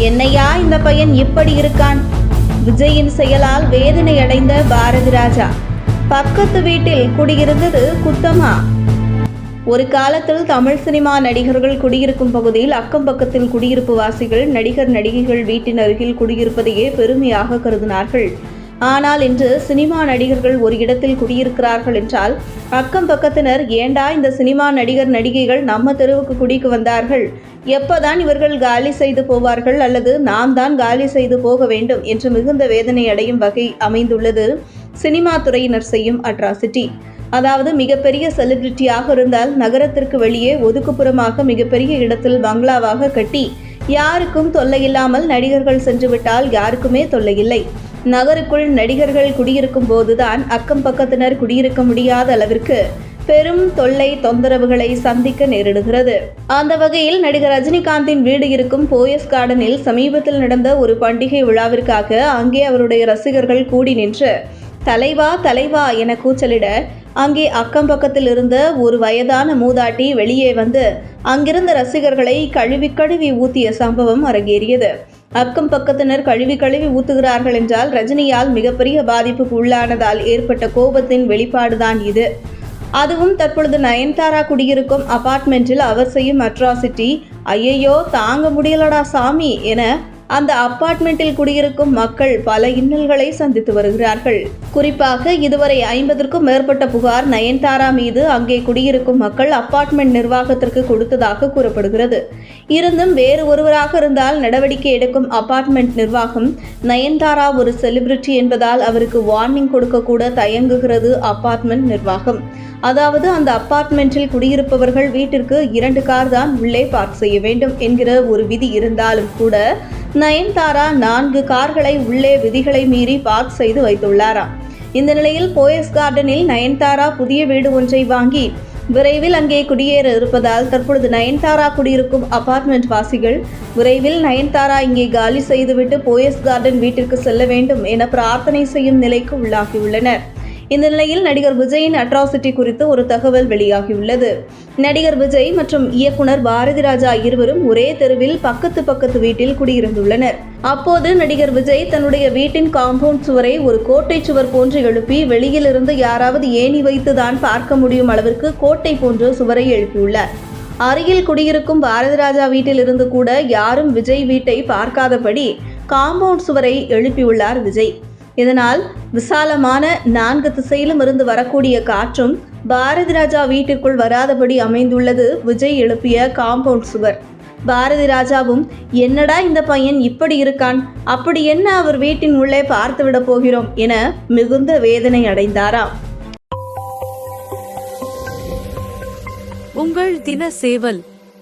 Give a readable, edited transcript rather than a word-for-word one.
என்னையா இந்த பையன் இப்படி இருக்கான்? விஜயின் செயலால் வேதனை அடைந்த பாரதி ராஜா. பக்கத்து வீட்டில் குடியிருந்தது குத்தமா? ஒரு காலத்தில் தமிழ் சினிமா நடிகர்கள் குடியிருக்கும் பகுதியில் அக்கம் பக்கத்தில் குடியிருப்பு வாசிகள் நடிகர் நடிகைகள் வீட்டின் அருகில் குடியிருப்பதையே பெருமையாக கருதினார்கள். ஆனால் இன்று சினிமா நடிகர்கள் ஒரு இடத்தில் குடியிருக்கிறார்கள் என்றால் அக்கம் பக்கத்தினர் ஏண்டா இந்த சினிமா நடிகர் நடிகைகள் நம்ம தெருவுக்கு குடிக்கு வந்தார்கள், எப்போதான் இவர்கள் காலி செய்து போவார்கள் அல்லது நாம் தான் காலி செய்து போக வேண்டும் என்று மிகுந்த வேதனை அடையும் வகை அமைந்துள்ளது சினிமா துறையினர் செய்யும் அட்ராசிட்டி. அதாவது மிகப்பெரிய செலிபிரிட்டியாக இருந்தால் நகரத்திற்கு வெளியே ஒதுக்குப்புறமாக மிகப்பெரிய இடத்தில் பங்களாவாக கட்டி யாருக்கும் தொல்லையில்லாமல் நடிகர்கள் சென்றுவிட்டால் யாருக்குமே தொல்லையில்லை. நகருக்குள் நடிகர்கள் குடியிருக்கும் போதுதான் அக்கம் பக்கத்தினர் குடியிருக்க முடியாத அளவிற்கு பெரும் தொல்லை தொந்தரவுகளை சந்திக்க நேரிடுகிறது. அந்த வகையில் நடிகர் ரஜினிகாந்தின் வீடு இருக்கும் போயஸ் கார்டனில் சமீபத்தில் நடந்த ஒரு பண்டிகை விழாவிற்காக அங்கே அவருடைய ரசிகர்கள் கூடி நின்று தலைவா தலைவா என கூச்சலிட அங்கே அக்கம் பக்கத்தில் இருந்த ஒரு வயதான மூதாட்டி வெளியே வந்து அங்கிருந்த ரசிகர்களை கழுவி கழுவி ஊத்திய சம்பவம் அரங்கேறியது. அக்கம் பக்கத்தினர் கழுவி ஊத்துகிறார்கள் என்றால் ரஜினியால் மிகப்பெரிய பாதிப்புக்கு உள்ளானதால் ஏற்பட்ட கோபத்தின் வெளிப்பாடுதான் இது. அதுவும் தற்பொழுது நயன்தாரா குடியிருக்கும் அபார்ட்மெண்ட்டில் அவர் செய்யும் அட்ராசிட்டி ஐயையோ தாங்க முடியலடா சாமி என அந்த அபார்ட்மெண்ட்டில் குடியிருக்கும் மக்கள் பல இன்னல்களை சந்தித்து வருகிறார்கள். குறிப்பாக இதுவரை 50க்கும் மேற்பட்ட புகார் நயன்தாரா மீது அங்கே குடியிருக்கும் மக்கள் அபார்ட்மெண்ட் நிர்வாகத்திற்கு கொடுத்ததாக கூறப்படுகிறது. இருந்தும் வேறு ஒருவராக இருந்தால் நடவடிக்கை எடுக்கும் அபார்ட்மெண்ட் நிர்வாகம் நயன்தாரா ஒரு செலிபிரிட்டி என்பதால் அவருக்கு வார்னிங் கொடுக்க கூட தயங்குகிறது அபார்ட்மெண்ட் நிர்வாகம். அதாவது அந்த அபார்ட்மெண்ட்டில் குடியிருப்பவர்கள் வீட்டிற்கு 2 கார் தான் உள்ளே பார்க் செய்ய வேண்டும் என்கிற ஒரு விதி இருந்தாலும் கூட நயன்தாரா 4 கார்களை உள்ளே விதிகளை மீறி பார்க் செய்து வைத்துள்ளாராம். இந்த நிலையில் போயஸ் கார்டனில் நயன்தாரா புதிய வீடு ஒன்றை வாங்கி விரைவில் அங்கே குடியேற இருப்பதால் தற்பொழுது நயன்தாரா குடியிருக்கும் அபார்ட்மெண்ட் வாசிகள் விரைவில் நயன்தாரா இங்கே காலி செய்துவிட்டு போயஸ் கார்டன் வீட்டிற்கு செல்ல வேண்டும் என பிரார்த்தனை செய்யும் நிலைக்கு உள்ளாகியுள்ளனர். இந்த நிலையில் நடிகர் விஜயின் அட்ராசிட்டி குறித்து ஒரு தகவல் வெளியாகியுள்ளது. நடிகர் விஜய் மற்றும் இயக்குனர் பாரதி ராஜா இருவரும் ஒரே தெருவில் பக்கத்து வீட்டில் குடியிருந்துள்ளனர். அப்போது நடிகர் விஜய் தன்னுடைய வீட்டின் காம்பவுண்ட் சுவரை ஒரு கோட்டை சுவர் போன்று எழுப்பி வெளியிலிருந்து யாராவது ஏணி வைத்துதான் பார்க்க முடியும் அளவிற்கு கோட்டை போன்ற சுவரை எழுப்பியுள்ளார். அருகில் குடியிருக்கும் பாரதி ராஜா வீட்டில் இருந்து கூட யாரும் விஜய் வீட்டை பார்க்காதபடி காம்பவுண்ட் சுவரை எழுப்பியுள்ளார் விஜய். இதனால் விசாலமான 4 திசையிலும் இருந்து வரக்கூடிய காற்றும் பாரதி ராஜா வீட்டிற்குள் வராதபடி அமைந்துள்ளது விஜய் எழுப்பிய காம்பவுண்ட் சுவர். பாரதி ராஜாவும் என்னடா இந்த பையன் இப்படி இருக்கான், அப்படி என்ன அவர் வீட்டின் உள்ளே பார்த்துவிட போகிறோம் என மிகுந்த வேதனை அடைந்தாராம். உங்கள் தின சேவல்.